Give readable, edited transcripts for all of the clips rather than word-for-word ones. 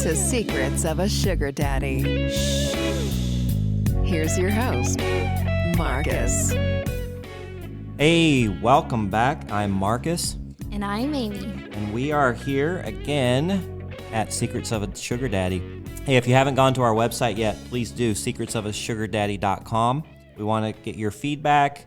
to Secrets of a Sugar Daddy. Here's your host, Marcus. Hey, welcome back. I'm Marcus. And I'm Amy. And we are here again at Secrets of a Sugar Daddy. Hey, if you haven't gone to our website yet, please do, secretsofasugardaddy.com. We want to get your feedback.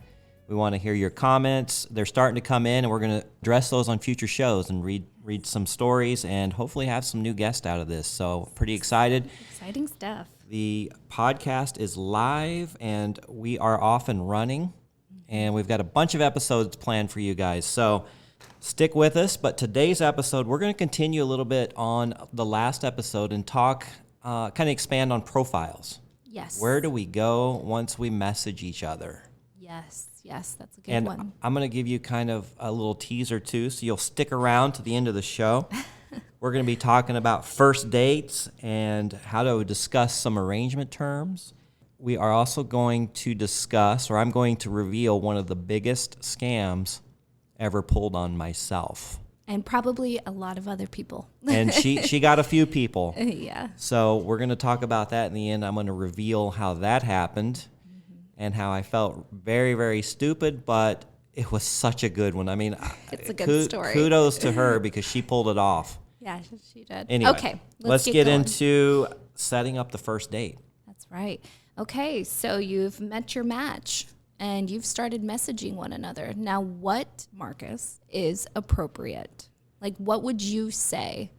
We want to hear your comments. They're starting to come in, and we're going to address those on future shows and read some stories and hopefully have some new guests out of this. So pretty excited. Exciting stuff. The podcast is live, and we are off and running, and we've got a bunch of episodes planned for you guys. So stick with us. But today's episode, we're going to continue a little bit on the last episode and talk, kind of expand on profiles. Yes. Where do we go once we message each other? Yes, that's a good one. And I'm going to give you kind of a little teaser too, so you'll stick around to the end of the show. We're going to be talking about first dates and how to discuss some arrangement terms. We are also going to discuss, or I'm going to reveal, one of the biggest scams ever pulled on myself. And probably a lot of other people. And she got a few people. Yeah. So we're going to talk about that in the end. I'm going to reveal how that happened and how I felt very, very stupid, but it was such a good one. I mean, it's a good story. Kudos to her because she pulled it off. Yeah, she did. Anyway, okay, let's get going. into setting up the first date. That's right. Okay, so you've met your match and you've started messaging one another. Now, what, Marcus, is appropriate? Like, what would you say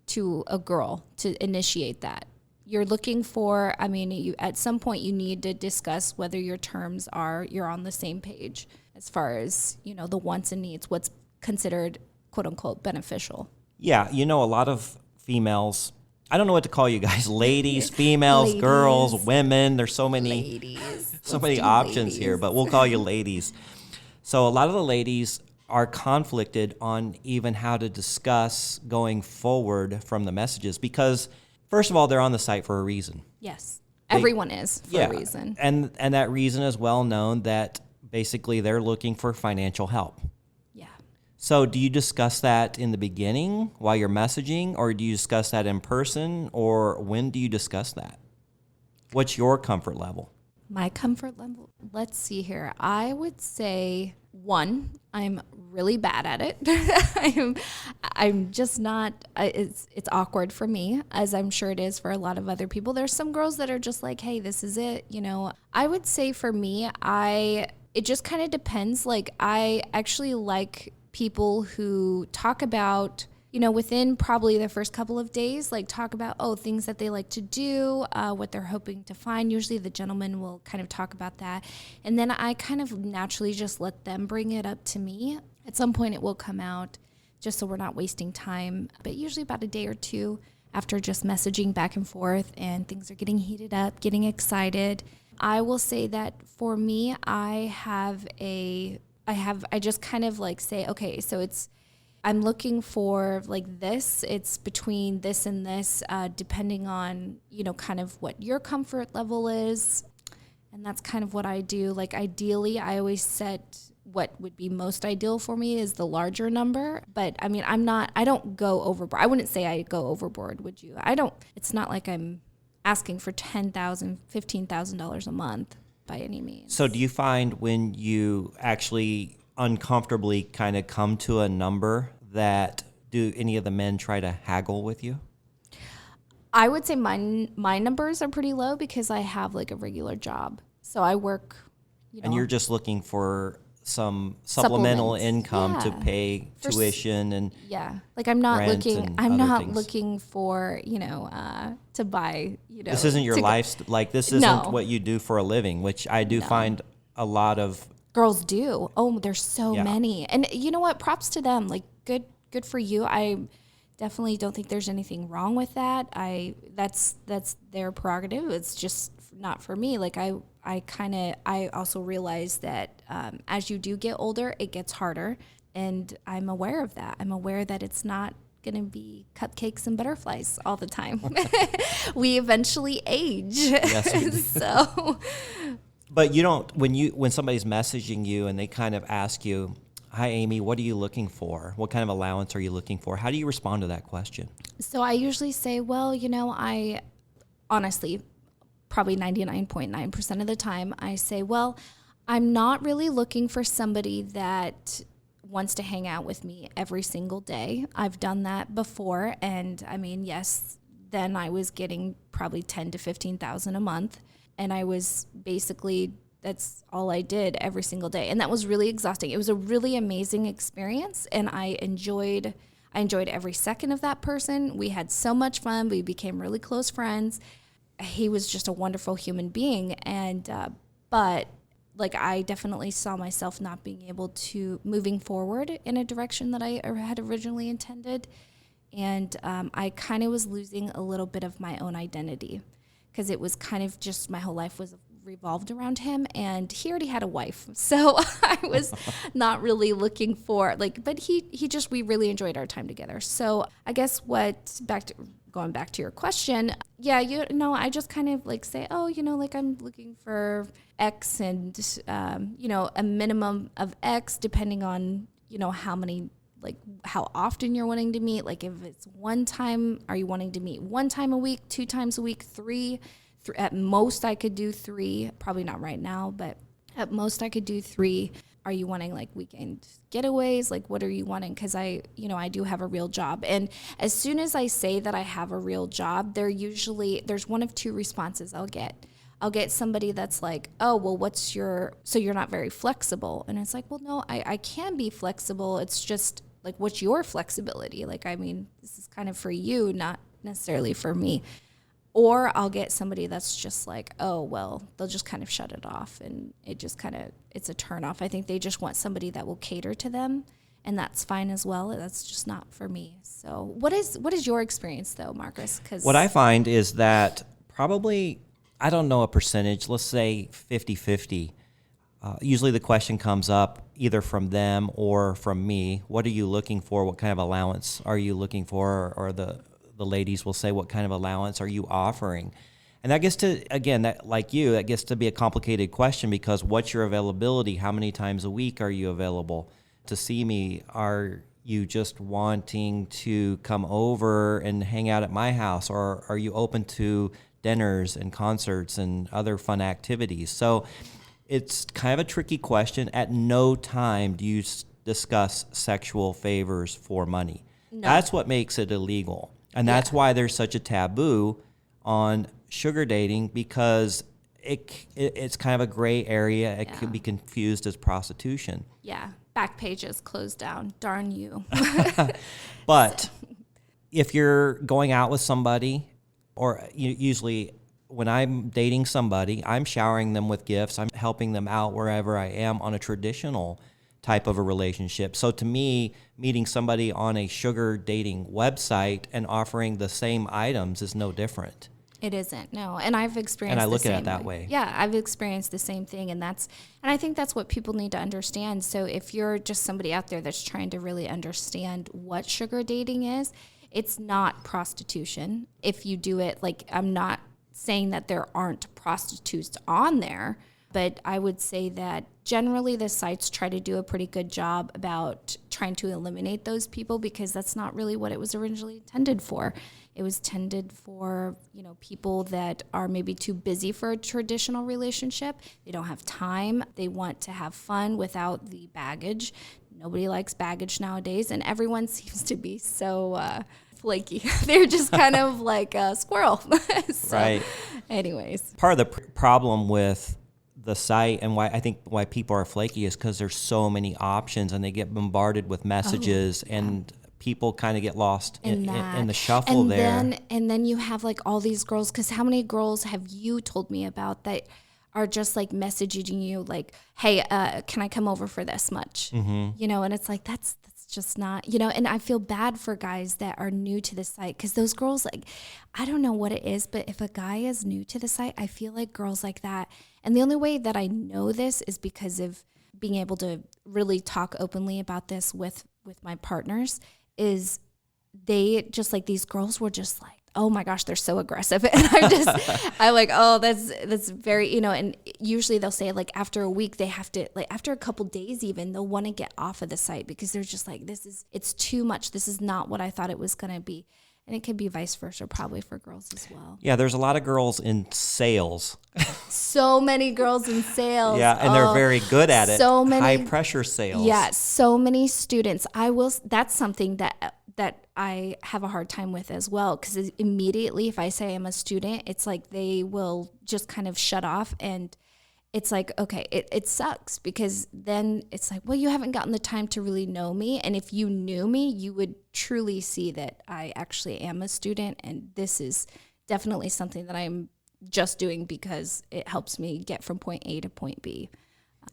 to a girl to initiate that? You're looking for, at some point you need to discuss whether your terms you're on the same page as far as, the wants and needs, what's considered quote unquote beneficial. Yeah. A lot of females, I don't know what to call you guys, ladies, females, Ladies. girls, women. There's so many, Ladies. so many options here, but we'll call you ladies. So a lot of the ladies are conflicted on even how to discuss going forward from the messages because, first of all, they're on the site for a reason. Yes. Everyone is for a reason. And that reason is well known, that basically they're looking for financial help. Yeah. So do you discuss that in the beginning while you're messaging, or do you discuss that in person, or when do you discuss that? What's your comfort level? My comfort level, let's see here. I would say, one, I'm really bad at it. I'm just not, it's awkward for me, as I'm sure it is for a lot of other people. There's some girls that are just like, hey, this is it. I would say for me, it just kind of depends. Like, I actually like people who talk about, within probably the first couple of days, like talk about, things that they like to do, what they're hoping to find. Usually the gentleman will kind of talk about that. And then I kind of naturally just let them bring it up to me. At some point it will come out, just so we're not wasting time. But usually about a day or two after just messaging back and forth and things are getting heated up, getting excited. I will say that for me, I just kind of like say, okay, so I'm looking for like this. It's between this and this, depending on, kind of what your comfort level is. And that's kind of what I do. Like, ideally, I always set what would be most ideal for me is the larger number. But I don't go overboard. I wouldn't say I go overboard, would you? It's not like I'm asking for $10,000, $15,000 a month by any means. So do you find when you actually uncomfortably kind of come to a number, that do any of the men try to haggle with you? I would say my numbers are pretty low because I have like a regular job. So I work, And you're just looking for some supplemental income to pay tuition and like I'm not looking looking for, to buy, This isn't your life, like this isn't what you do for a living, which I do find a lot of girls do. Oh, there's so many. And you know what? Props to them. Like, good for you. I definitely don't think there's anything wrong with that. That's their prerogative. It's just not for me. Like, I also realize that as you do get older, it gets harder. And I'm aware of that. I'm aware that it's not going to be cupcakes and butterflies all the time. We eventually age. Yes, we do. So... But you don't, when somebody's messaging you and they kind of ask you, hi, Amy, what are you looking for? What kind of allowance are you looking for? How do you respond to that question? So I usually say, well, I honestly, probably 99.9% of the time, I say, well, I'm not really looking for somebody that wants to hang out with me every single day. I've done that before. And I mean, yes, then I was getting probably 10 to 15,000 a month. And I was basically, that's all I did every single day. And that was really exhausting. It was a really amazing experience. And I enjoyed every second of that person. We had so much fun. We became really close friends. He was just a wonderful human being. And, but like, I definitely saw myself not being able to moving forward in a direction that I had originally intended. And I kind of was losing a little bit of my own identity, because it was kind of just my whole life was revolved around him, and he already had a wife. So I was not really looking for but we really enjoyed our time together. So I guess going back to your question, yeah, I just kind of say, oh, I'm looking for X and, a minimum of X depending on, how many, how often you're wanting to meet. Like if it's one time, are you wanting to meet one time a week, 2 times a week, 3? At most I could do 3, probably not right now, but at most I could do 3. Are you wanting weekend getaways? What are you wanting? Because I do have a real job. And as soon as I say that I have a real job, there's one of 2 responses I'll get. I'll get somebody that's like, oh, well, so you're not very flexible. And it's like, well, no, I can be flexible. It's just what's your flexibility? This is kind of for you, not necessarily for me. Or I'll get somebody that's just like, oh, well, they'll just kind of shut it off, and it's a turn off. I think they just want somebody that will cater to them, and that's fine as well. That's just not for me. So what is your experience though, Marcus? What I find is that probably, I don't know a percentage, let's say 50-50. Usually the question comes up either from them or from me. What are you looking for? What kind of allowance are you looking for? Or the ladies will say, what kind of allowance are you offering? And that gets to, again, that gets to be a complicated question, because what's your availability? How many times a week are you available to see me? Are you just wanting to come over and hang out at my house? Or are you open to dinners and concerts and other fun activities? So it's kind of a tricky question. At no time do you discuss sexual favors for money. No. That's what makes it illegal. And that's why there's such a taboo on sugar dating, because it's kind of a gray area. It can be confused as prostitution. Yeah. Back pages closed down. Darn you. But if you're going out with somebody, or usually when I'm dating somebody, I'm showering them with gifts. I'm helping them out wherever I am on a traditional type of a relationship. So to me, meeting somebody on a sugar dating website and offering the same items is no different. It isn't, no. And I've experienced and I look at it that way. Yeah, I've experienced the same thing, and I think that's what people need to understand. So if you're just somebody out there that's trying to really understand what sugar dating is, it's not prostitution. If you do it, I'm not saying that there aren't prostitutes on there, but I would say that generally the sites try to do a pretty good job about trying to eliminate those people, because that's not really what it was originally intended for. It was intended for, people that are maybe too busy for a traditional relationship. They don't have time. They want to have fun without the baggage. Nobody likes baggage nowadays, and everyone seems to be so flaky. They're just kind of like a squirrel. So, right. Anyways. Part of the problem with the site and why people are flaky is because there's so many options, and they get bombarded with messages, and people kind of get lost in the shuffle and there. And then you have all these girls, because how many girls have you told me about that are just messaging you hey, can I come over for this much? Mm-hmm. And it's that's just not, and I feel bad for guys that are new to the site, because those girls, I don't know what it is, but if a guy is new to the site, I feel like girls like that. And the only way that I know this is because of being able to really talk openly about this with my partners, is they just these girls were just oh my gosh, they're so aggressive. And I'm like, oh, that's very, and usually they'll say like after a week, they have to, like after a couple days even, they'll want to get off of the site because they're just like, it's too much. This is not what I thought it was going to be. And it could be vice versa, probably for girls as well. Yeah, there's a lot of girls in sales. So many girls in sales. Yeah, and they're very good at it. So many high pressure sales. Yeah, so many students. That's something that I have a hard time with as well, because immediately if I say I'm a student, it's like they will just kind of shut off, and it's like, okay, it sucks, because then it's like, well, you haven't gotten the time to really know me. And if you knew me, you would truly see that I actually am a student. And this is definitely something that I'm just doing because it helps me get from point A to point B.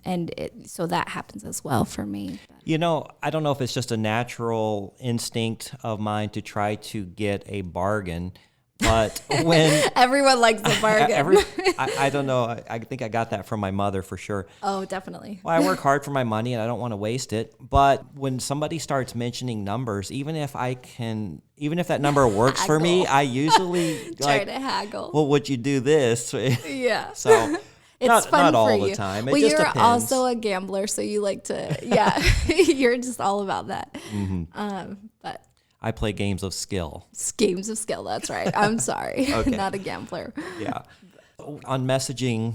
And so that happens as well for me. I don't know if it's just a natural instinct of mine to try to get a bargain. But when everyone likes the bargain. I don't know. I think I got that from my mother for sure. Oh, definitely. Well, I work hard for my money and I don't want to waste it. But when somebody starts mentioning numbers, even if that number works for me, I usually try to haggle. Well, would you do this? Yeah. So it's not fun all for the you. time. Well, just you're depends. also a gambler, so you like to, you're just all about that. Mm-hmm. But I play games of skill. Games of skill, that's right. I'm sorry. Okay. Not a gambler. Yeah. On messaging,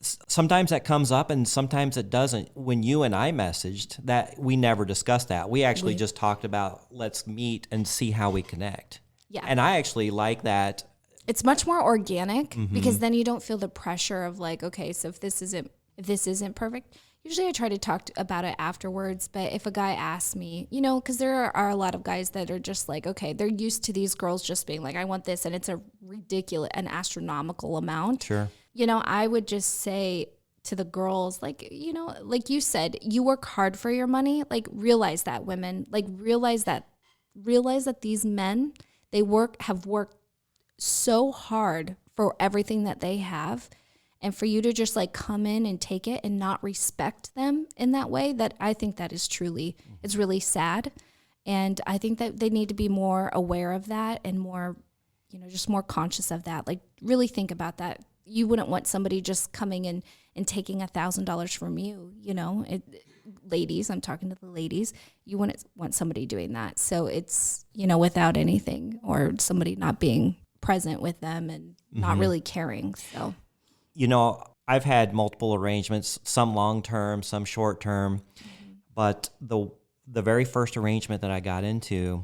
sometimes that comes up and sometimes it doesn't. When you and I messaged, that we never discussed that. We actually just talked about let's meet and see how we connect. Yeah. And I actually like that. It's much more organic because then you don't feel the pressure of like, okay, so if this isn't perfect. Usually I try to talk about it afterwards, but if a guy asks me, because there are a lot of guys that are just like, okay, they're used to these girls just being like, I want this, and it's a ridiculous, an astronomical amount. Sure. I would just say to the girls, like, like you said, you work hard for your money. Like, realize that, women, like, realize that these men, have worked so hard for everything that they have. And for you to just like come in and take it and not respect them in that way, that I think that is truly, it's really sad. And I think that they need to be more aware of that and more, just more conscious of that. Like, really think about that. You wouldn't want somebody just coming in and taking $1,000 from you, ladies, I'm talking to the ladies, you wouldn't want somebody doing that. So it's, without anything, or somebody not being present with them and not really caring. So. I've had multiple arrangements, some long-term, some short-term, but the very first arrangement that I got into,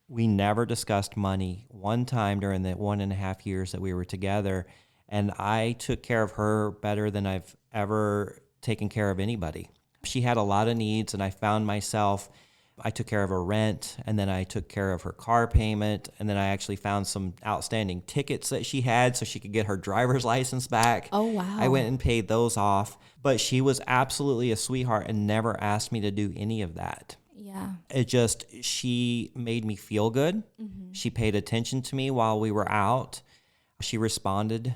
we never discussed money one time during the 1.5 years that we were together, and I took care of her better than I've ever taken care of anybody. She had a lot of needs, and I found myself, I took care of her rent, and then I took care of her car payment, and then I actually found some outstanding tickets that she had so she could get her driver's license back. Oh, wow. I went and paid those off, but she was absolutely a sweetheart and never asked me to do any of that. Yeah. She made me feel good. Mm-hmm. She paid attention to me while we were out. She responded,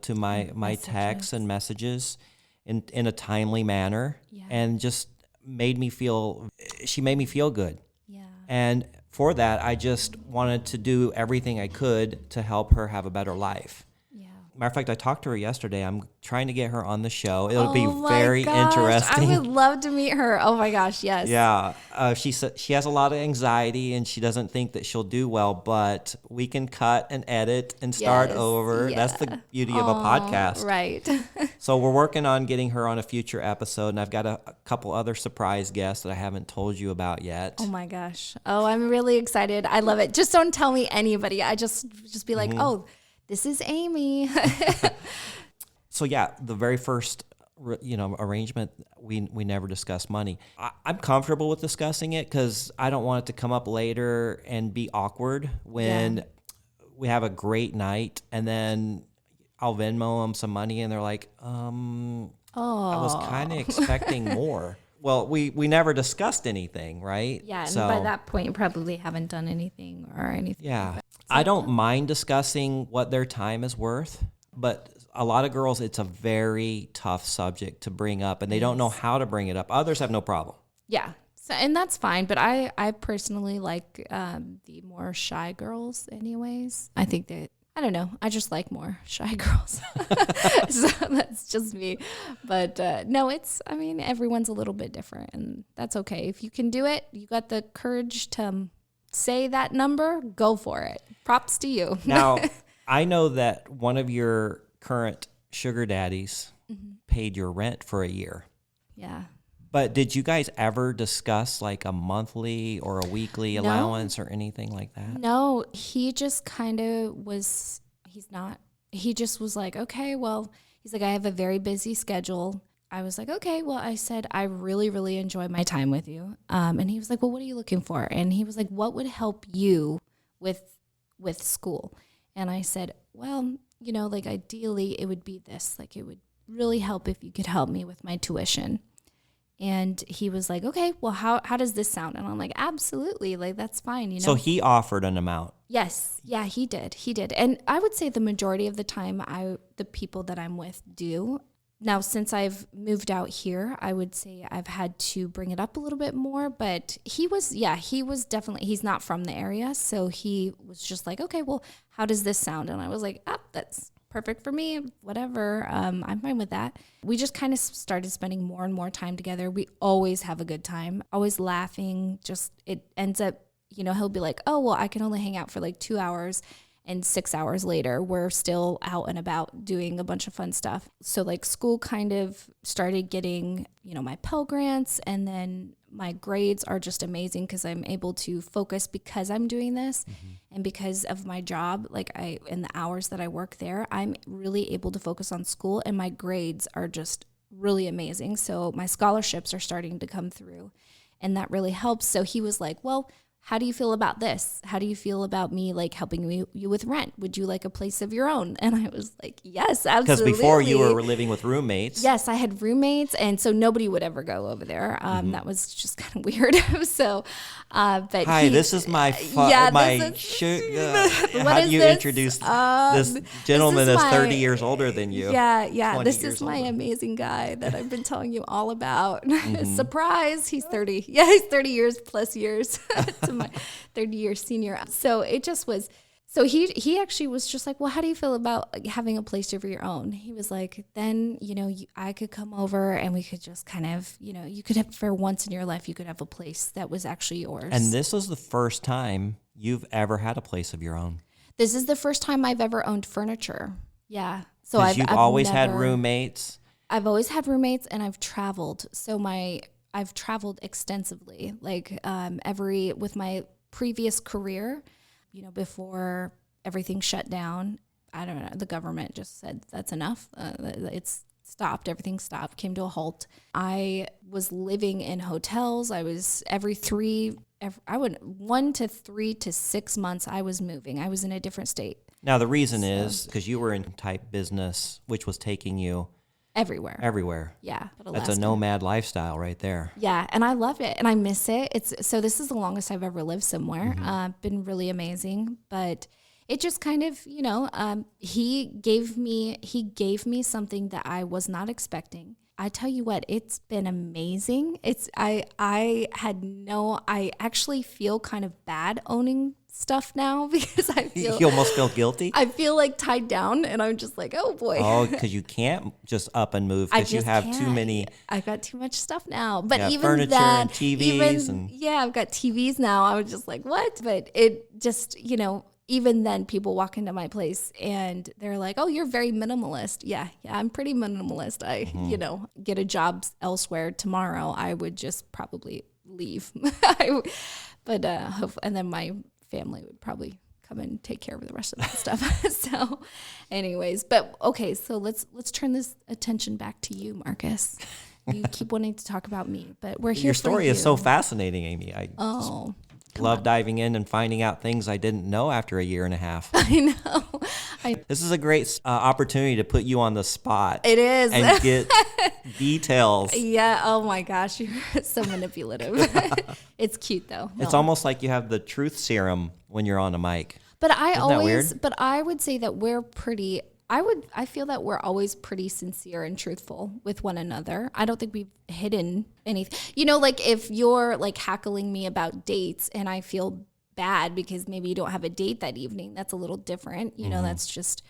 to my texts and messages in a timely manner, and just she made me feel good. Yeah. And for that, I just wanted to do everything I could to help her have a better life. Yeah. Matter of fact, I talked to her yesterday. I'm trying to get her on the show. It'll be my very gosh, interesting. I would love to meet her. Oh my gosh, yes. Yeah. She said she has a lot of anxiety and she doesn't think that she'll do well, but we can cut and edit and start over. Yeah. That's the beauty of a podcast. Right. So we're working on getting her on a future episode, and I've got a couple other surprise guests that I haven't told you about yet. Oh my gosh. Oh, I'm really excited. I love it. Just don't tell me anybody. I just be like, oh, this is Amy. So yeah, the very first arrangement, we never discussed money. I'm comfortable with discussing it because I don't want it to come up later and be awkward when we have a great night and then I'll Venmo them some money and they're like, I was kind of expecting more. Well, we never discussed anything, right? Yeah, and by that point, you probably haven't done anything or anything. Yeah. I don't mind discussing what their time is worth, but a lot of girls, it's a very tough subject to bring up, and they don't know how to bring it up. Others have no problem. Yeah. So, and that's fine, but I personally like the more shy girls anyways. I think that, I don't know, I just like more shy girls. So that's just me. But no, I mean, everyone's a little bit different, and that's okay. If you can do it, you got the courage to say that number, go for it. Props to you. Now, I know that one of your current sugar daddies paid your rent for a year. Yeah. But did you guys ever discuss like a monthly or a weekly allowance or anything like that? No, he just kind of was, he just was like, okay, well, he's like, I have a very busy schedule. I was like, okay, well, I said, I really, really enjoy my time with you. And he was like, well, what are you looking for? And he was like, what would help you with school? And I said, well, you know, like ideally it would be this, like it would really help if you could help me with my tuition. And he was like, okay, well, how does this sound? And I'm like, absolutely, like that's fine, you know. So he offered an amount. Yes, yeah, he did. And I would say the majority of the time the people that I'm with do. Now, since I've moved out here, I would say I've had to bring it up a little bit more, but he was definitely, he's not from the area. So he was just like, okay, well, how does this sound? And I was like, that's perfect for me, whatever. I'm fine with that. We just kind of started spending more and more time together. We always have a good time, always laughing. Just, it ends up, you know, he'll be like, oh, well, I can only hang out for like 2 hours. And 6 hours later, we're still out and about doing a bunch of fun stuff. So like school kind of started getting, you know, my Pell Grants, and then my grades are just amazing because I'm able to focus because I'm doing this. And because of my job, like in the hours that I work there, I'm really able to focus on school, and my grades are just really amazing. So my scholarships are starting to come through, and that really helps. So he was like, well, how do you feel about this? How do you feel about me like helping you with rent? Would you like a place of your own? And I was like, yes, absolutely. Because before you were living with roommates. Yes, I had roommates, and so nobody would ever go over there. That was just kind of weird. So, but hi, this is my sugar. How do you introduce this gentleman that's 30 years older than you? Yeah. This is my amazing guy that I've been telling you all about. Surprise, he's 30. Yeah, he's 30 years plus years to my 30-year senior. So it just was. So he actually was just like, well, how do you feel about having a place of your own? He was like, then, you know, I could come over and we could just kind of, you know, you could have, for once in your life, you could have a place that was actually yours. And this was the first time you've ever had a place of your own. This is the first time I've ever owned furniture. Yeah. So I've always had roommates. I've always had roommates, and I've traveled. So I've traveled extensively, like with my previous career, you know, before everything shut down. I don't know, the government just said that's enough. It's stopped. Everything stopped, came to a halt. I was living in hotels. I was 1 to 3 to 6 months I was moving. I was in a different state. Now, the reason is because you were in type business, which was taking you everywhere. Yeah. That's a nomad lifestyle right there. Yeah. And I loved it, and I miss it. So this is the longest I've ever lived somewhere. Been really amazing, but it just kind of, you know, he gave me something that I was not expecting. I tell you what, it's been amazing. I actually feel kind of bad owning stuff now because I feel... You almost feel guilty? I feel like tied down, and I'm just like, oh boy. Oh, because you can't just up and move because you have too many... I've got too much stuff now. But even furniture that... and TVs I've got TVs now. I was just like, what? But it just, you know... Even then, people walk into my place and they're like, oh, you're very minimalist. Yeah, I'm pretty minimalist. I, you know, get a job elsewhere tomorrow, I would just probably leave. And then my family would probably come and take care of the rest of that stuff. So anyways, but okay, so let's turn this attention back to you, Marcus. You keep wanting to talk about me, but we're here for you. Your story is so fascinating, Amy. Love diving in and finding out things I didn't know after a year and a half. I know. This is a great opportunity to put you on the spot. It is. And get details. Yeah. Oh my gosh. You're so manipulative. It's cute though. No. It's almost like you have the truth serum when you're on a mic. But I would say that we're pretty I feel that we're always pretty sincere and truthful with one another. I don't think we've hidden anything. You know, like if you're like hackling me about dates and I feel bad because maybe you don't have a date that evening, that's a little different. You know, that's just,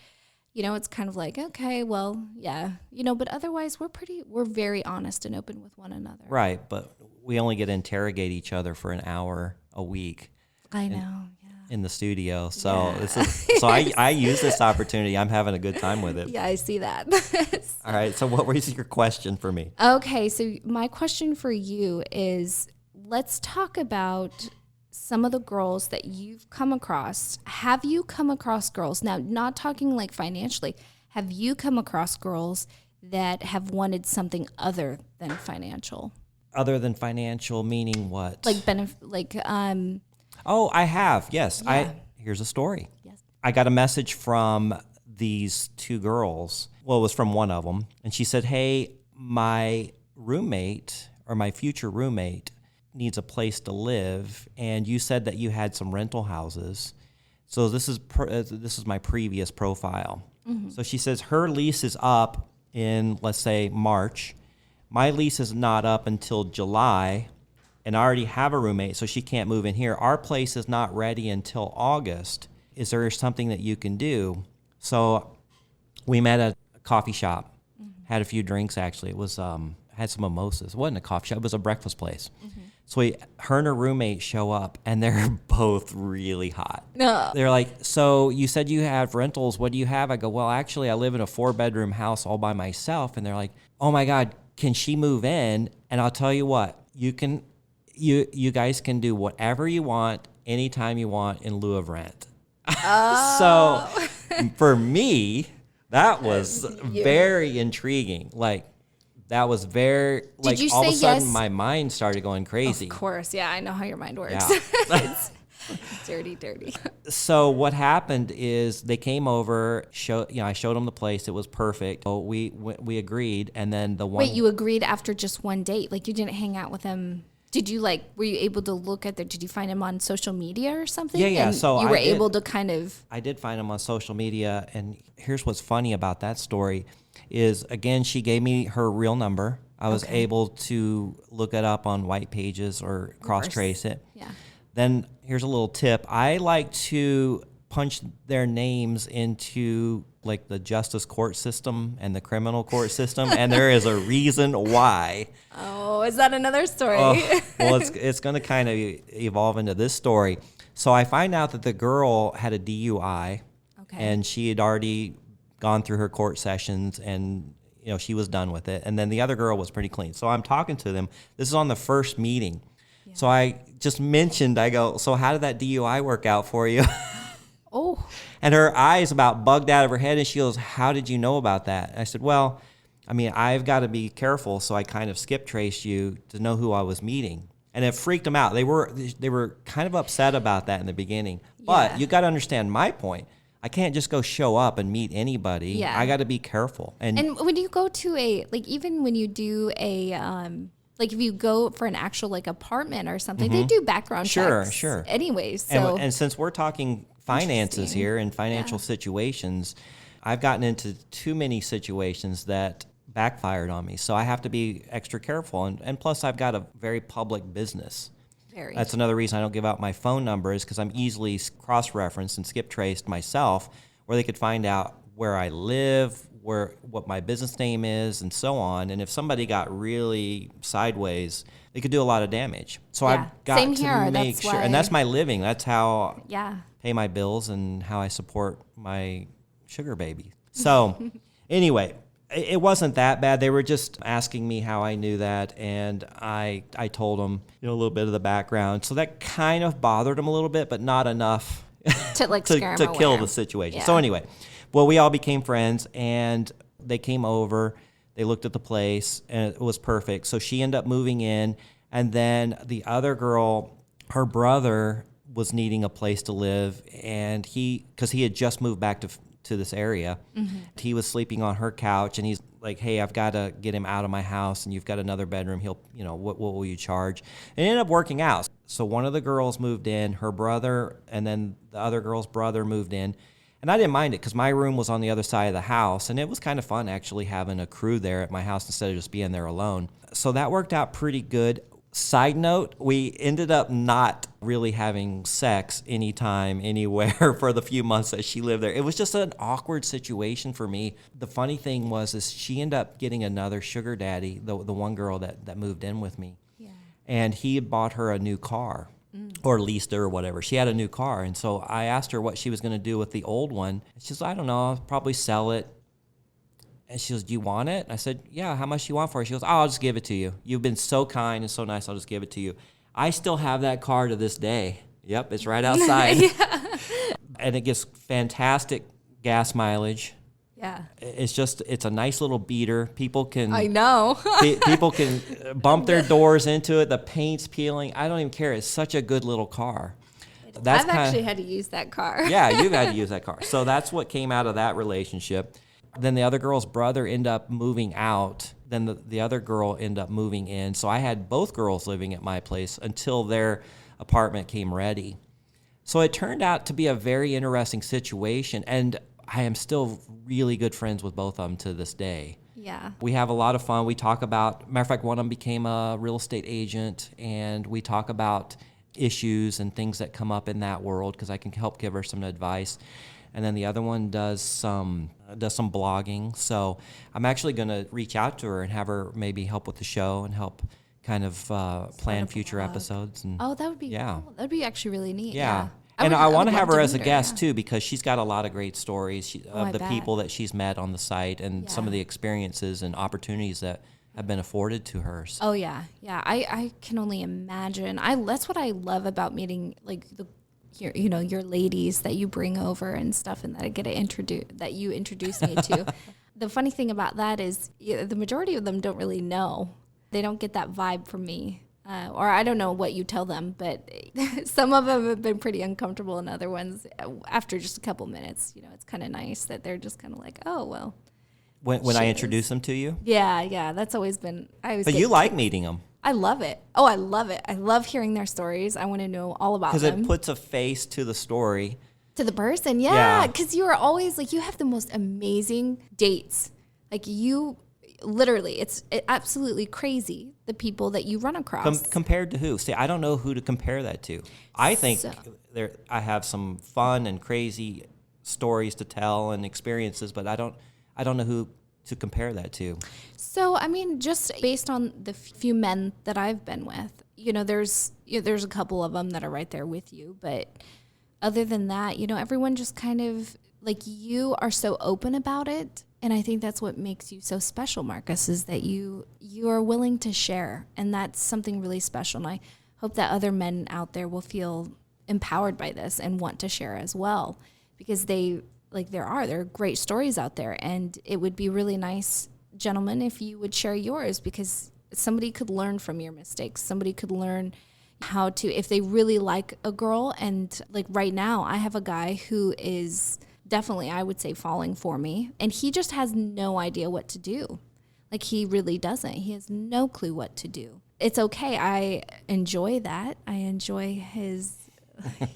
you know, it's kind of like, okay, well, yeah, you know, but otherwise we're very honest and open with one another. Right, but we only get to interrogate each other for an hour a week I know. in the studio. So I use this opportunity. I'm having a good time with it. Yeah, I see that. All right. So what was your question for me? Okay, so my question for you is, let's talk about some of the girls that you've come across. Have you come across girls, now not talking like financially, have you come across girls that have wanted something other than financial? Other than financial, meaning what? Oh, I have. Yes. Yeah. Here's a story. yes. I got a message from these two girls. Well, it was from one of them. And she said, hey, my roommate or my future roommate needs a place to live. And you said that you had some rental houses. So this is my previous profile. Mm-hmm. So she says her lease is up in, let's say, March. My lease is not up until July. And I already have a roommate, so she can't move in here. Our place is not ready until August. Is there something that you can do? So we met at a coffee shop, had a few drinks, actually. It was, had some mimosas. It wasn't a coffee shop, it was a breakfast place. Mm-hmm. So her and her roommate show up, and they're both really hot. No. They're like, so you said you have rentals. What do you have? I go, well, actually, I live in a 4-bedroom house all by myself. And they're like, oh, my God, can she move in? And I'll tell you what, you guys can do whatever you want, anytime you want, in lieu of rent. So for me, that was very intriguing. Like, that was very, like, you all of say a sudden yes? my mind started going crazy. Of course, yeah, I know how your mind works. Yeah. It's dirty. So what happened is they came over, I showed them the place. It was perfect. So we agreed, and then the one. Wait, you agreed after just one date? Like, you didn't hang out with him? Did you, like, were you able to look at did you find him on social media or something? Yeah. And So you were able to kind of. I did find him on social media, and here's what's funny about that story is, again, she gave me her real number. I was able to look it up on White Pages or cross-trace it. Yeah. Then here's a little tip. I like to punch their names into, like, the justice court system and the criminal court system, and there is a reason why. Oh, is that another story? Well, it's going to kind of evolve into this story. So I find out that the girl had a DUI, and she had already gone through her court sessions, and she was done with it. And then the other girl was pretty clean. So I'm talking to them. This is on the first meeting. Yeah. So I just mentioned, I go, so how did that DUI work out for you? Oh. And her eyes about bugged out of her head, and she goes, how did you know about that? And I said, well, I mean, I've got to be careful, so I kind of skip traced you to know who I was meeting. And it freaked them out. They were kind of upset about that in the beginning. But you got to understand my point. I can't just go show up and meet anybody. Yeah. I got to be careful. And when you go to even when you do like if you go for an actual like apartment or something, they do background checks. Sure. Anyways, so and since we're talking finances here and financial situations, I've gotten into too many situations that backfired on me. So I have to be extra careful. And plus, I've got a very public business. That's another reason I don't give out my phone number, is because I'm easily cross-referenced and skip-traced myself, where they could find out where I live, what my business name is, and so on. And if somebody got really sideways, they could do a lot of damage. So I've got to make sure. And that's my living. That's how I pay my bills and how I support my sugar baby. So anyway, it wasn't that bad. They were just asking me how I knew that, and I told them a little bit of the background. So that kind of bothered them a little bit, but not enough to kill the situation. Yeah. So anyway, well, we all became friends, and they came over. They looked at the place, and it was perfect. So she ended up moving in, and then the other girl, her brother was needing a place to live, and because he had just moved back to this area. Mm-hmm. He was sleeping on her couch, and he's like, hey, I've got to get him out of my house, and you've got another bedroom. He'll, what will you charge? And it ended up working out. So one of the girls moved in, her brother, and then the other girl's brother moved in. And I didn't mind it because my room was on the other side of the house, and it was kind of fun actually having a crew there at my house instead of just being there alone. So that worked out pretty good. Side note, we ended up not really having sex anytime, anywhere for the few months that she lived there. It was just an awkward situation for me. The funny thing was is she ended up getting another sugar daddy, the one girl that moved in with me. Yeah. And he had bought her a new car. Or leased her or whatever. She had a new car. And so I asked her what she was going to do with the old one. She says, I don't know, I'll probably sell it. And she goes, do you want it? I said, yeah, how much do you want for it? She goes, oh, I'll just give it to you. You've been so kind and so nice, I'll just give it to you. I still have that car to this day. Yep, it's right outside. And it gets fantastic gas mileage. Yeah. It's a nice little beater. People can. I know. People can bump their doors into it. The paint's peeling. I don't even care. It's such a good little car. I've actually had to use that car. Yeah, you've had to use that car. So that's what came out of that relationship. Then the other girl's brother ended up moving out. Then the other girl ended up moving in. So I had both girls living at my place until their apartment came ready. So it turned out to be a very interesting situation. And I am still really good friends with both of them to this day. Yeah. We have a lot of fun. We talk about, matter of fact, one of them became a real estate agent, and we talk about issues and things that come up in that world because I can help give her some advice. And then the other one does some blogging. So I'm actually going to reach out to her and have her maybe help with the show and help kind of plan future episodes. And oh, that would be cool. That would be actually really neat. Yeah. And I want to have her as a guest, too, because she's got a lot of great stories of the people that she's met on the site and some of the experiences and opportunities that have been afforded to her. So. Oh, yeah. Yeah, I can only imagine. That's what I love about meeting, like, your ladies that you bring over and stuff and that I get to that you introduce me to. The funny thing about that is the majority of them don't really know. They don't get that vibe from me. Or I don't know what you tell them, but some of them have been pretty uncomfortable, and other ones, after just a couple minutes, it's kind of nice that they're just kind of like, oh, well. When I introduce them to you? Yeah, that's always been. But you like meeting them. I love it. Oh, I love it. I love hearing their stories. I want to know all about them. Because it puts a face to the story. To the person, yeah. Because you are always, like, you have the most amazing dates. Like, literally, it's absolutely crazy, the people that you run across. Compared to who? See, I don't know who to compare that to. I think I have some fun and crazy stories to tell and experiences, but I don't know who to compare that to. So, I mean, just based on the few men that I've been with, there's a couple of them that are right there with you, but other than that, everyone just kind of, like, you are so open about it. And I think that's what makes you so special, Marcus, is that you are willing to share. And that's something really special. And I hope that other men out there will feel empowered by this and want to share as well. Because there are great stories out there. And it would be really nice, gentlemen, if you would share yours, because somebody could learn from your mistakes. Somebody could learn how to, if they really like a girl. And like right now, I have a guy who is definitely, I would say, falling for me. And he just has no idea what to do. Like, he really doesn't. He has no clue what to do. It's okay. I enjoy that. I enjoy his,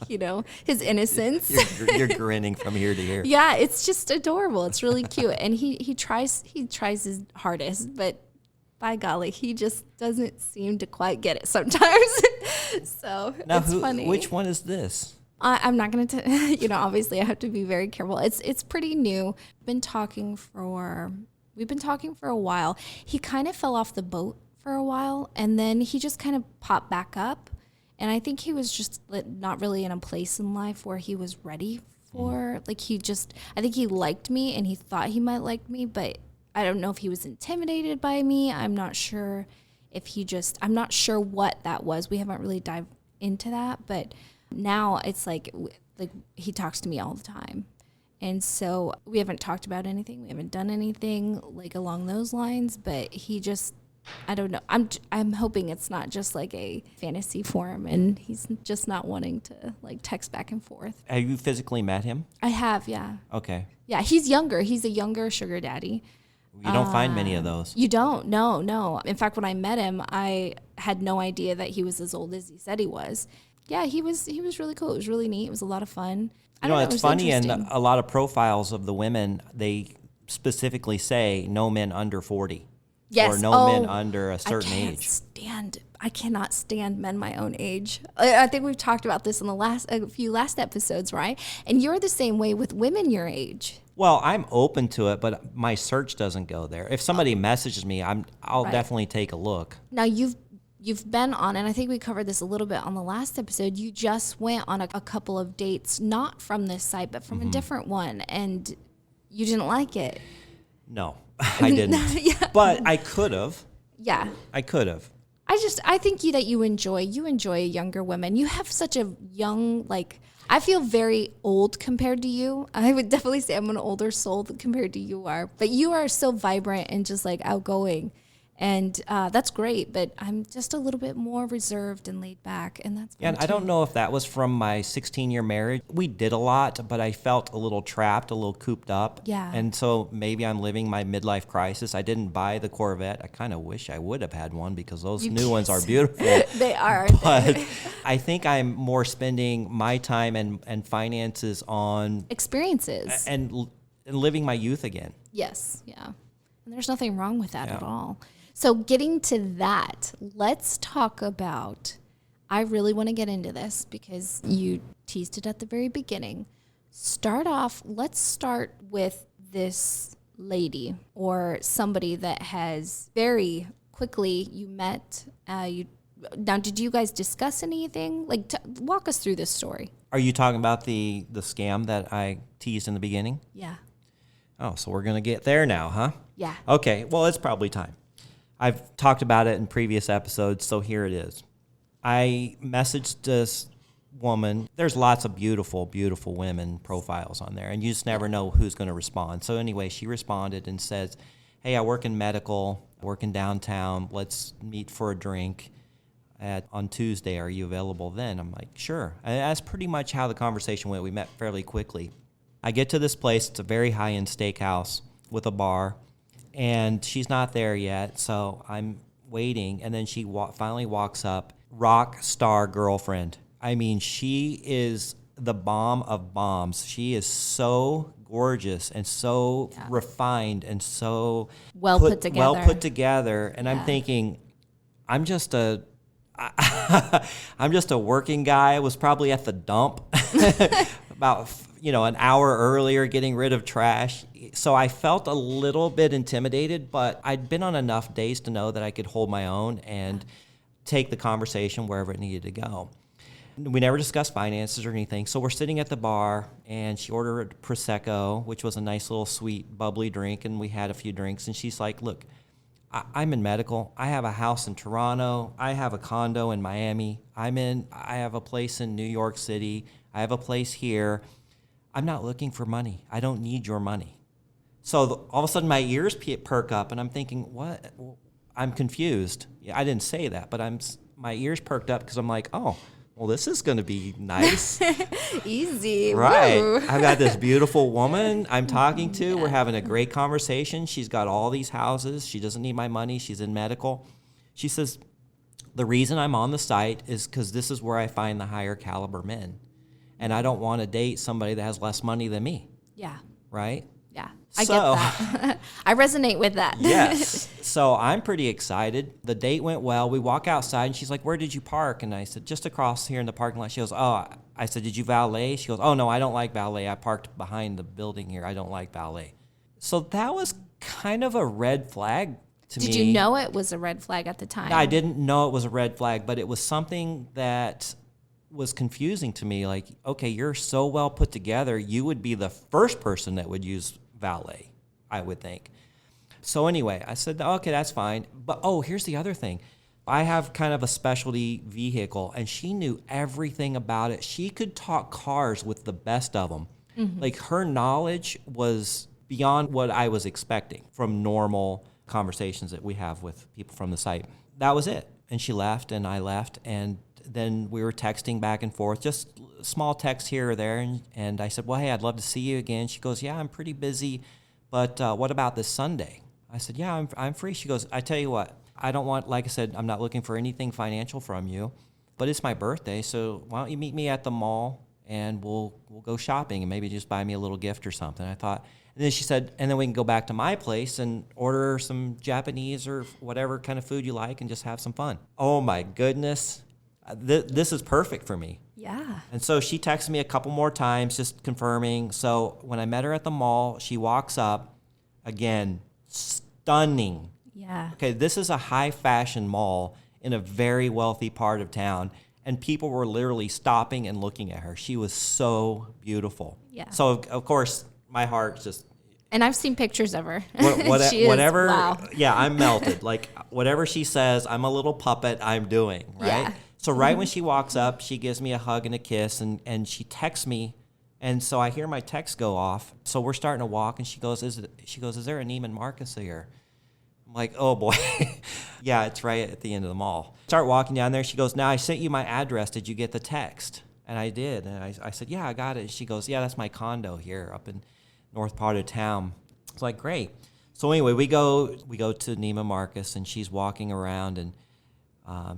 his innocence. You're grinning from ear to ear. Yeah, it's just adorable. It's really cute. And he tries his hardest, but by golly, he just doesn't seem to quite get it sometimes. So now, it's funny. Which one is this? I'm not going to, obviously I have to be very careful. It's pretty new. We've been talking for a while. He kind of fell off the boat for a while, and then he just kind of popped back up. And I think he was just not really in a place in life where he was ready for, I think he liked me and he thought he might like me, but I don't know if he was intimidated by me. I'm not sure I'm not sure what that was. We haven't really dived into that, but now it's like he talks to me all the time. And so we haven't talked about anything. We haven't done anything like along those lines, but he just, I don't know. I'm hoping it's not just like a fantasy for him and he's just not wanting to like text back and forth. Have you physically met him? I have, yeah. Okay. Yeah, he's younger. He's a younger sugar daddy. You don't find many of those. You don't. No. In fact, when I met him, I had no idea that he was as old as he said he was. Yeah, he was really cool. It was really neat. It was a lot of fun. I You know, don't it's it was funny, and interesting. a lot of profiles of the women, they specifically say no men under 40. Yes. Or no men under a certain age. I cannot stand men my own age. I think we've talked about this in a few last episodes, right? And you're the same way with women your age. Well, I'm open to it, but my search doesn't go there. If somebody messages me, I'll Right. definitely take a look. Now you've been on, and I think we covered this a little bit on the last episode. You just went on a couple of dates, not from this site, but from Mm-hmm. a different one, and you didn't like it. No, I didn't. Yeah. But I could have. Yeah. I could have. I think that you enjoy younger women. You have such a young, like, I feel very old compared to you. I would definitely say I'm an older soul compared to you are, but you are so vibrant and just like outgoing. And that's great, but I'm just a little bit more reserved and laid back, and that's Yeah, and I don't know if that was from my 16-year marriage. We did a lot, but I felt a little trapped, a little cooped up. Yeah. And so maybe I'm living my midlife crisis. I didn't buy the Corvette. I kind of wish I would have had one because those new ones are beautiful. They are. But I think I'm more spending my time and finances on Experiences. and living my youth again. Yes, yeah. And there's nothing wrong with that at all. So getting to that, let's talk about, I really want to get into this because you teased it at the very beginning. Let's start with this lady or somebody that has very quickly, you met, now did you guys discuss anything? Like, walk us through this story. Are you talking about the scam that I teased in the beginning? Yeah. Oh, so we're going to get there now, huh? Yeah. Okay, well, it's probably time. I've talked about it in previous episodes, so here it is. I messaged this woman. There's lots of beautiful, beautiful women profiles on there, and you just never know who's going to respond. So anyway, she responded and says, hey, I work in medical, I work in downtown. Let's meet for a drink on Tuesday. Are you available then? I'm like, sure. And that's pretty much how the conversation went. We met fairly quickly. I get to this place. It's a very high-end steakhouse with a bar. And she's not there yet, so I'm waiting. And then she finally walks up, rock star girlfriend. I mean, she is the bomb of bombs. She is so gorgeous and so refined and so Well put together. Well put together. And I'm thinking, I'm just a working guy. I was probably at the dump about an hour earlier getting rid of trash. So I felt a little bit intimidated, but I'd been on enough days to know that I could hold my own and take the conversation wherever it needed to go. We never discussed finances or anything. So we're sitting at the bar, and she ordered Prosecco, which was a nice little sweet, bubbly drink, and we had a few drinks. And she's like, look, I'm in medical. I have a house in Toronto. I have a condo in Miami. I have a place in New York City. I have a place here. I'm not looking for money. I don't need your money. So all of a sudden my ears perk up, and I'm thinking, what? I'm confused. Yeah, I didn't say that, but my ears perked up because I'm like, oh, well, this is going to be nice. Easy. Right. Woo. I've got this beautiful woman I'm talking to. We're having a great conversation. She's got all these houses. She doesn't need my money. She's in medical. She says, the reason I'm on the site is because this is where I find the higher caliber men. And I don't want to date somebody that has less money than me. Yeah. Right? Yeah. I So- get that. I resonate with that. Yes. So I'm pretty excited. The date went well. We walk outside, and she's like, where did you park? And I said, just across here in the parking lot. She goes, oh, I said, did you valet? She goes, oh, no, I don't like valet. I parked behind the building here. I don't like valet. So that was kind of a red flag to me. Did you know it was a red flag at the time? I didn't know it was a red flag, but it was something that was confusing to me. Like, okay, you're so well put together. You would be the first person that would use valet, I would think. So anyway, I said, okay, that's fine. But, here's the other thing. I have kind of a specialty vehicle, and she knew everything about it. She could talk cars with the best of them. Mm-hmm. Like, her knowledge was beyond what I was expecting from normal conversations that we have with people from the site. That was it. And she left, and I left, and then we were texting back and forth, just small texts here or there. And I said, well, hey, I'd love to see you again. She goes, yeah, I'm pretty busy, but what about this Sunday? I said, yeah, I'm free. She goes, I tell you what, I don't want, like I said, I'm not looking for anything financial from you. but it's my birthday, so why don't you meet me at the mall and we'll go shopping and maybe just buy me a little gift or something. I thought, and then she said, and then we can go back to my place and order some Japanese or whatever kind of food you like and just have some fun. Oh my goodness. This is perfect for me. Yeah. And so she texted me a couple more times just confirming. So when I met her at the mall, she walks up, again, stunning. Yeah. Okay, this is a high fashion mall in a very wealthy part of town, and people were literally stopping and looking at her. She was so beautiful. Yeah. So of course my heart just And I've seen pictures of her. She is, whatever. wow. Yeah, I'm melted. Like whatever she says, I'm a little puppet. I'm doing right. Yeah. So right when she walks up, she gives me a hug and a kiss, and she texts me, and so I hear my text go off. So we're starting to walk, and she goes, "Is there a Neiman Marcus here?" I'm like, "Oh boy, yeah, it's right at the end of the mall." Start walking down there. She goes, "Now I sent you my address. Did you get the text?" And I did, and I said, "Yeah, I got it." And she goes, "Yeah, that's my condo here up in north part of town." It's like, great. So anyway, we go to Neiman Marcus, and she's walking around, and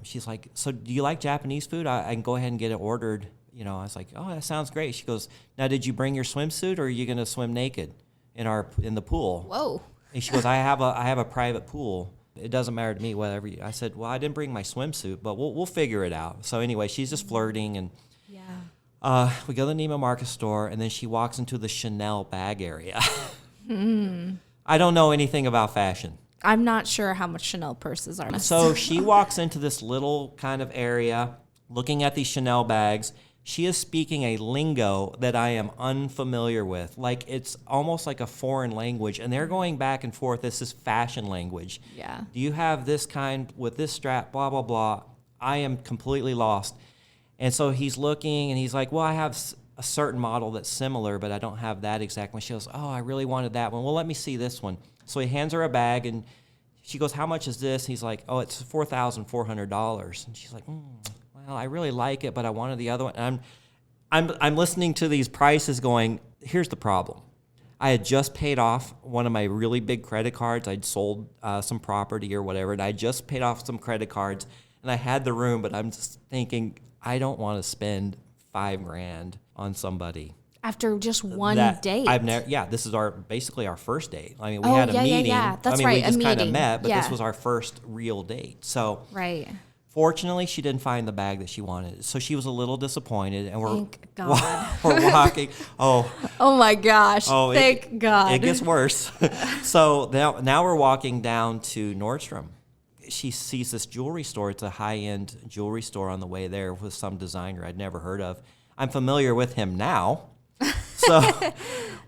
she's like, "So do you like Japanese food? I can go ahead and get it ordered." You know, I was like, "Oh, that sounds great." She goes, "Now, did you bring your swimsuit, or are you going to swim naked in the pool?" Whoa. And she goes, I have a private pool. It doesn't matter to me, whatever." I said, "Well, I didn't bring my swimsuit, but we'll figure it out." So anyway, she's just flirting, and Yeah. we go to the Neiman Marcus store, and then she walks into the Chanel bag area. I don't know anything about fashion. I'm not sure how much Chanel purses are. So she walks into this little kind of area looking at these Chanel bags. She is speaking a lingo that I am unfamiliar with. Like it's almost like a foreign language, and they're going back and forth. This is fashion language. Yeah. Do you have this kind with this strap, blah, blah, blah. I am completely lost. And so he's looking, and he's like, "Well, I have a certain model that's similar, but I don't have that exact one." She goes, "Oh, I really wanted that one. Well, let me see this one." So he hands her a bag, and she goes, "How much is this?" He's like, "Oh, it's $4,400. And she's like, "Well, I really like it, but I wanted the other one." And I'm listening to these prices going, here's the problem. I had just paid off one of my really big credit cards. I'd sold some property or whatever, and I just paid off some credit cards, and I had the room, but I'm just thinking, I don't want to spend $5,000 on somebody. After just one date. I've never. Yeah, this is basically our first date. I mean, we Oh, had a yeah, yeah, meeting. yeah. That's I mean, right, we a just kind of meeting. met, but this Yeah. was our first real date. So Right. fortunately, she didn't find the bag that she wanted. So she was a little disappointed, and Thank God. we're walking. Oh, Oh my gosh. Thank God. It gets worse. So now we're walking down to Nordstrom. She sees this jewelry store. It's a high-end jewelry store on the way there with some designer I'd never heard of. I'm familiar with him now. So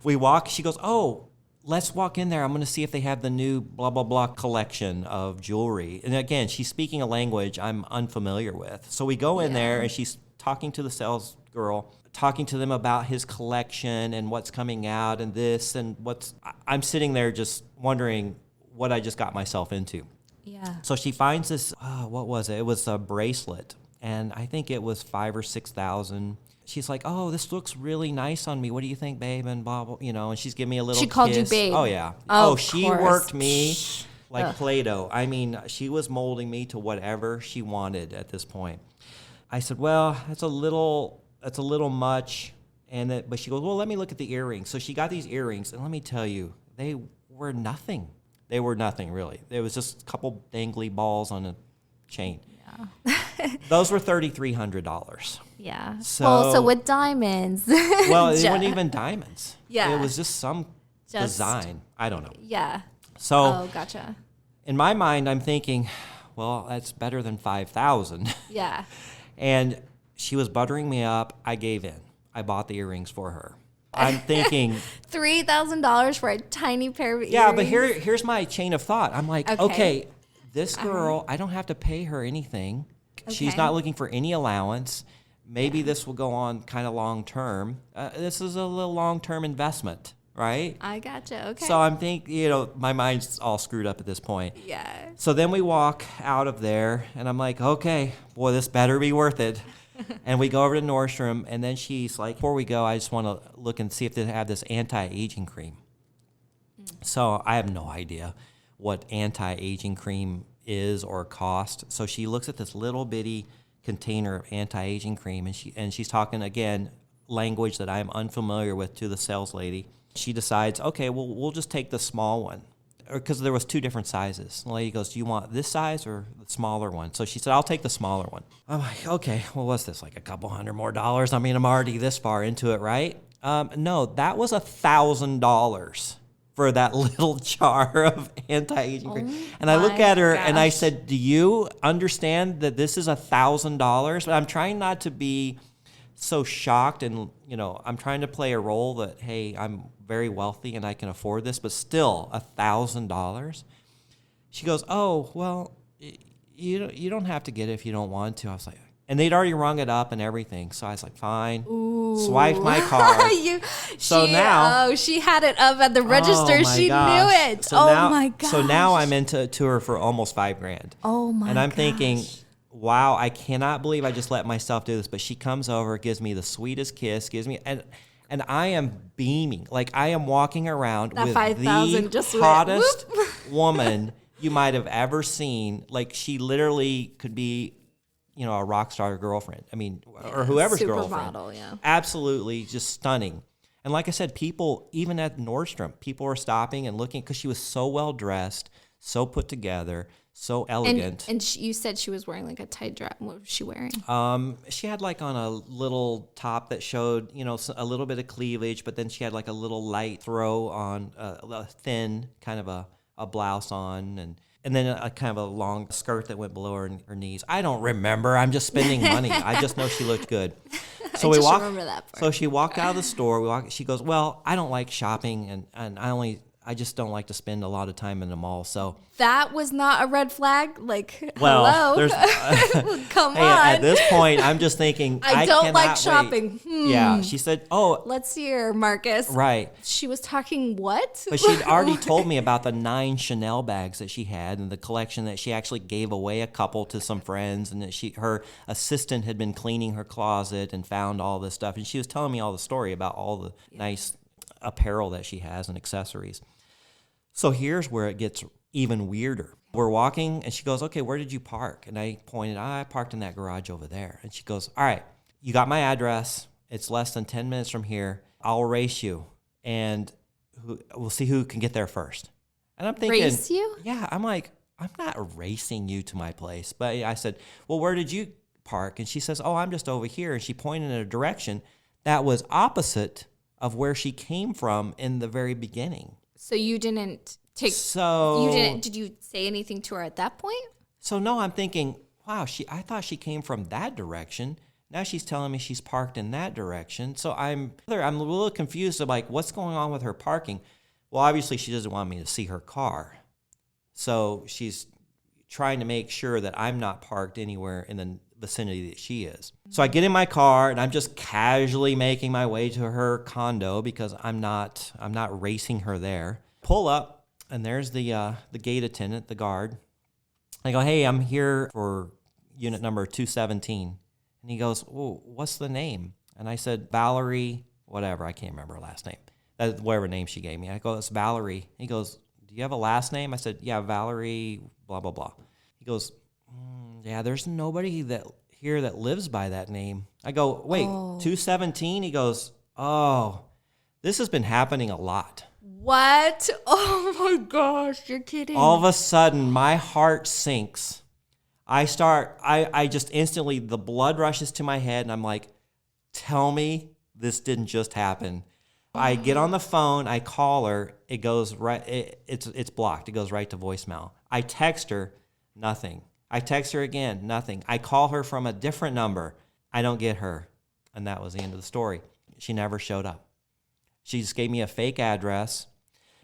we walk. She goes, "Oh, let's walk in there. I'm going to see if they have the new blah, blah, blah collection of jewelry." And again, she's speaking a language I'm unfamiliar with. So we go in there, and she's talking to the sales girl, talking to them about his collection and what's coming out and this and what's... I'm sitting there just wondering what I just got myself into. Yeah. So she finds this, what was it? It was a bracelet, and I think it was $5,000 or $6,000. She's like, "Oh, this looks really nice on me. What do you think, babe?" And blah, blah, and she's giving me a little She called you kiss. babe. Oh, yeah. Of She course. worked me like Play-Doh. I mean, she was molding me to whatever she wanted at this point. I said, "Well, that's a little much." But she goes, "Well, let me look at the earrings." So she got these earrings, and let me tell you, they were nothing. They were nothing, really. There was just a couple dangly balls on a chain. Yeah. Those were $3,300. Yeah. So- So with diamonds. Well, it Ju- wasn't even diamonds. Yeah. It was just some Just- design. I don't know. Yeah. So Oh, gotcha. in my mind, I'm thinking, well, that's better than 5,000. Yeah. And she was buttering me up. I gave in. I bought the earrings for her. I'm thinking, $3,000 for a tiny pair of earrings. yeah, but here's my chain of thought. I'm like, Okay. okay, this girl, I don't have to pay her anything. She's Okay. not looking for any allowance. Maybe this will go on kind of long term. This is a little long term investment, right? I gotcha. Okay. So I'm thinking, my mind's all screwed up at this point. yeah. So then we walk out of there, and I'm like, okay, boy, this better be worth it. And we go over to Nordstrom, and then she's like, before we go, I just want to look and see if they have this anti-aging cream. So I have no idea what anti-aging cream is or cost. So she looks at this little bitty container of anti-aging cream, and she's talking again language that I'm unfamiliar with to the sales lady. She decides, okay, well, we'll just take the small one, because there was 2 different sizes. The lady goes, do you want this size or the smaller one? So she said, I'll take the smaller one. I'm like, okay, well, what's this, like a couple $100 more? I mean, I'm already this far into it, right? No, that was $1,000 for that little jar of anti-aging cream. And I look at her and I said, do you understand that this is $1,000? But I'm trying not to be so shocked, and I'm trying to play a role that, hey, I'm very wealthy and I can afford this, but still $1,000. She goes, oh, well, you don't have to get it if you don't want to. I was like, and they'd already rung it up and everything, so I was like, fine. Ooh. Swiped my card. She had it up at the register. She knew it. My gosh. So now I'm into her for almost $5,000. Oh my! And I'm thinking, wow, I cannot believe I just let myself do this. But she comes over, gives me the sweetest kiss, and I am beaming. Like, I am walking around with the hottest woman you might have ever seen. Like, she literally could be, a rock star girlfriend. I mean, or whoever's girlfriend. Supermodel, yeah. Absolutely just stunning. And like I said, people, even at Nordstrom, people were stopping and looking because she was so well dressed, so put together, so elegant. And you said she was wearing like a tight dress. What was she wearing? She had like on a little top that showed, a little bit of cleavage, but then she had like a little light throw on, a thin kind of a blouse on, and then a kind of a long skirt that went below her knees. I don't remember. I'm just spending money. I just know she looked good. So remember that part. So she walked out of the store. She goes, well, I don't like shopping, and I just don't like to spend a lot of time in the mall. So that was not a red flag. Like, well, hello, come on. At this point, I'm just thinking, I don't like shopping. Yeah, she said, oh, let's hear, Marcus. Right. She was talking what? But she'd already told me about the 9 Chanel bags that she had and the collection that she actually gave away a couple to some friends, and that her assistant had been cleaning her closet and found all this stuff. And she was telling me all the story about all the nice apparel that she has and accessories. So here's where it gets even weirder. We're walking, and she goes, okay, where did you park? And I pointed, I parked in that garage over there. And she goes, all right, you got my address. It's less than 10 minutes from here. I'll race you, and we'll see who can get there first. And I'm thinking, race you? Yeah, I'm like, I'm not racing you to my place. But I said, well, where did you park? And she says, oh, I'm just over here. And she pointed in a direction that was opposite of where she came from in the very beginning. So you didn't take. So you didn't. Did you say anything to her at that point? So no, I'm thinking, wow. I thought she came from that direction. Now she's telling me she's parked in that direction. So I'm a little confused of like, what's going on with her parking? Well, obviously she doesn't want me to see her car, so she's trying to make sure that I'm not parked anywhere in the vicinity that she is. So I get in my car, and I'm just casually making my way to her condo because I'm not racing her there. Pull up, and there's the gate attendant, the guard. I go, hey, I'm here for unit number 217. And he goes, oh, what's the name? And I said, Valerie, whatever, I can't remember her last name. That's whatever name she gave me. I go, it's Valerie. He goes, do you have a last name? I said, yeah, Valerie, blah, blah, blah. He goes, yeah, there's nobody here that lives by that name. I go, wait, 217? He goes, oh, this has been happening a lot. What? Oh my gosh, you're kidding. All of a sudden, my heart sinks. I just instantly, the blood rushes to my head, and I'm like, tell me this didn't just happen. I get on the phone, I call her, it goes right, it's blocked, it goes right to voicemail. I text her, nothing. I text her again, nothing. I call her from a different number. I don't get her. And that was the end of the story. She never showed up. She just gave me a fake address.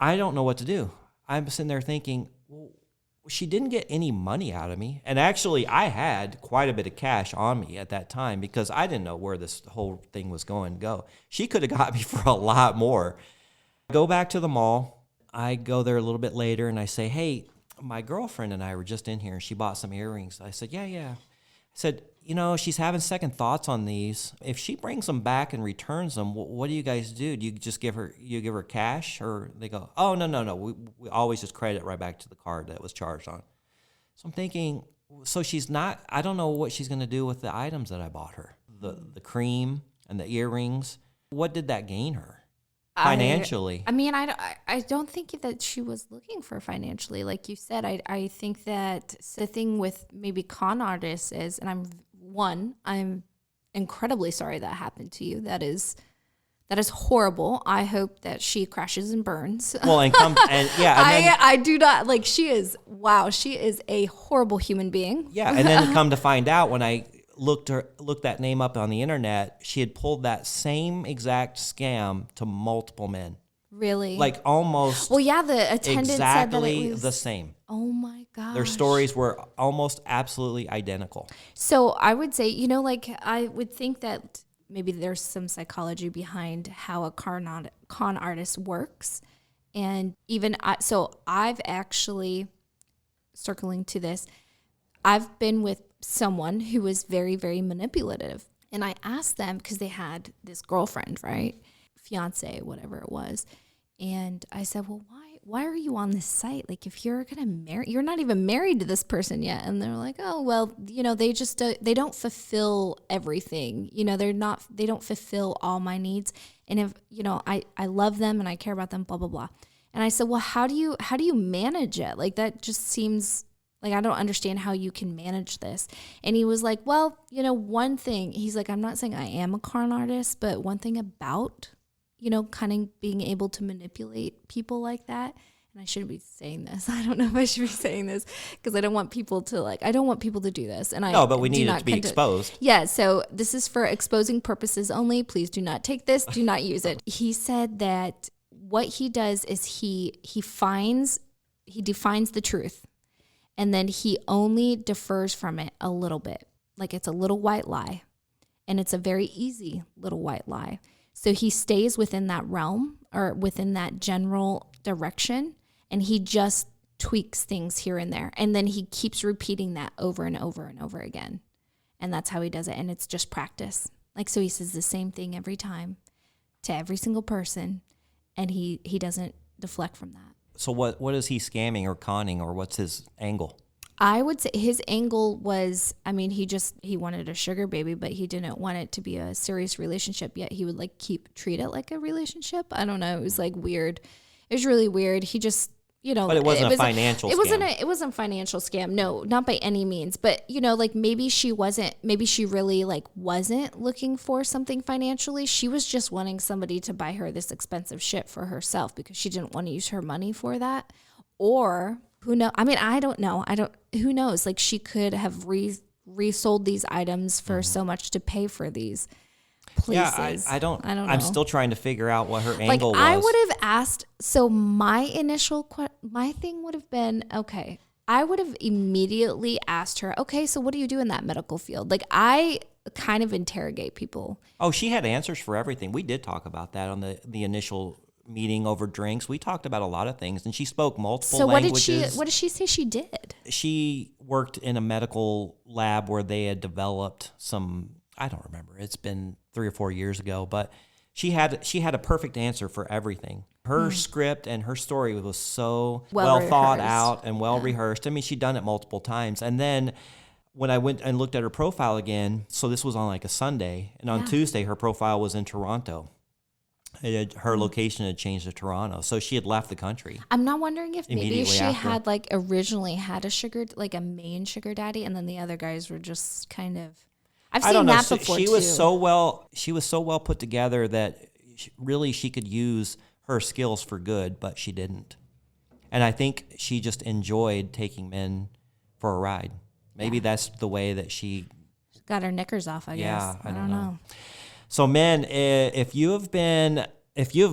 I don't know what to do. I'm sitting there thinking, well, she didn't get any money out of me. And actually, I had quite a bit of cash on me at that time because I didn't know where this whole thing was going to go. She could have got me for a lot more. I go back to the mall. I go there a little bit later, and I say, hey, my girlfriend and I were just in here, and she bought some earrings. I said, yeah. I said, she's having second thoughts on these. If she brings them back and returns them, what do you guys do? Do you just give her cash? Or they go, oh, no. We always just credit right back to the card that was charged on. So I'm thinking, So she's not, I don't know what she's going to do with the items that I bought her. The cream and the earrings. What did that gain her financially? I mean, I don't think that she was looking for financially. Like you said, I think that the thing with maybe con artists is, and I'm incredibly sorry that happened to you. That is horrible. I hope that she crashes and burns. Well, and then, I do not like. She is a horrible human being. yeah, and then come to find out when I looked that name up on the internet, she had pulled that same exact scam to multiple men. Really? Like almost. Well, yeah, the attendant said that exactly it was the same. Oh my gosh. Their stories were almost absolutely identical. So I would say, like I would think that maybe there's some psychology behind how a con artist works. And even I've actually, circling to this, I've been with someone who was very, very manipulative. And I asked them, because they had this girlfriend, right? Fiance, whatever it was. And I said, well, why are you on this site? Like, if you're going to marry, you're not even married to this person yet. And they're like, oh, well, they just, they don't fulfill everything. They don't fulfill all my needs. And if, I love them and I care about them, blah, blah, blah. And I said, well, how do you manage it? Like, that just seems like, I don't understand how you can manage this. And he was like, well, one thing, he's like, I'm not saying I am a con artist, but one thing about, kind of being able to manipulate people like that. And I shouldn't be saying this. I don't know if I should be saying this because I don't want people to do this. And No, but we need it to be exposed. Yeah. So this is for exposing purposes only. Please do not take this. Do not use it. He said that what he does is he defines the truth. And then he only differs from it a little bit. Like, it's a little white lie. And it's a very easy little white lie. So he stays within that realm or within that general direction. And he just tweaks things here and there. And then he keeps repeating that over and over and over again. And that's how he does it. And it's just practice. Like, so he says the same thing every time to every single person. And he doesn't deflect from that. So what is he scamming or conning, or what's his angle? I would say his angle was, I mean, he wanted a sugar baby, but he didn't want it to be a serious relationship, yet he would like treat it like a relationship. I don't know. It was like weird. It was really weird. He just, But it wasn't a financial scam. It wasn't a financial scam. No, not by any means. But, like maybe she really like wasn't looking for something financially. She was just wanting somebody to buy her this expensive shit for herself because she didn't want to use her money for that. Or who knows? I mean, I don't know. Who knows? Like, she could have resold these items for so much to pay for these places. Yeah, I don't know. I'm still trying to figure out what her angle was. I would have asked, so my thing would have been, okay, I would have immediately asked her, okay, so what do you do in that medical field? Like, I kind of interrogate people. Oh, she had answers for everything. We did talk about that on the initial meeting over drinks. We talked about a lot of things, and she spoke multiple languages. What did she say she did? She worked in a medical lab where they had developed some, I don't remember. It's been 3 or 4 years ago, but she had a perfect answer for everything. Her script and her story was so well thought out and well rehearsed. I mean, she'd done it multiple times. And then when I went and looked at her profile again, so this was on like a Sunday, and on Tuesday her profile was in Toronto. Her location had changed to Toronto, so she had left the country. I'm not wondering if maybe she after. had like originally had a main sugar daddy, and then the other guys were just kind of. I've seen that before too. She was so well put together that she could use her skills for good, but she didn't. And I think she just enjoyed taking men for a ride. Maybe that's the way that she got her knickers off. I guess. I don't know. So men, if you've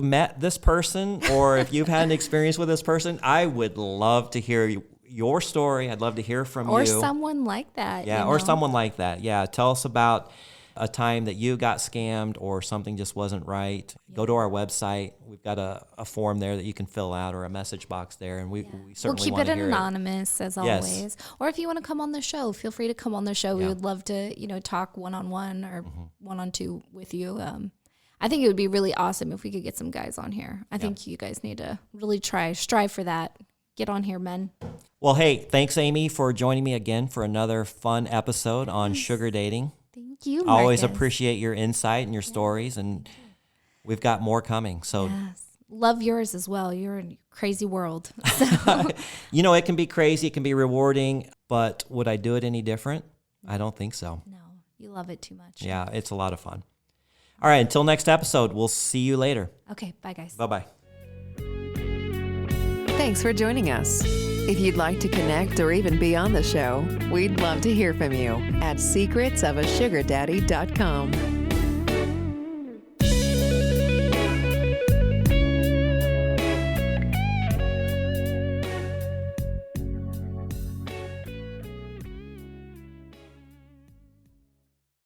met this person or if you've had an experience with this person, I would love to hear your story. I'd love to hear from you. Or someone like that. Yeah, or someone like that. Yeah, tell us about a time that you got scammed or something just wasn't right. Go to our website. We've got a form there that you can fill out, or a message box there, and we certainly want to hear it. We'll keep it anonymous as always. Or if you want to come on the show, feel free to come on the show. We would love to, talk one-on-one or one-on-two with you. I think it would be really awesome if we could get some guys on here. I think you guys need to really strive for that. Get on here, men. Well, hey, thanks, Amy, for joining me again for another fun episode on sugar dating. Thank you, I always Marcus. appreciate your insight and your stories, and we've got more coming. So, Yes. Love yours as well. You're in a crazy world. So, you know, it can be crazy, it can be rewarding, but would I do it any different? I don't think so. no, you love it too much. Yeah, it's a lot of fun. All right, until next episode, we'll see you later. Okay, bye, guys. Bye-bye. Thanks for joining us. If you'd like to connect or even be on the show, we'd love to hear from you at secretsofasugardaddy.com.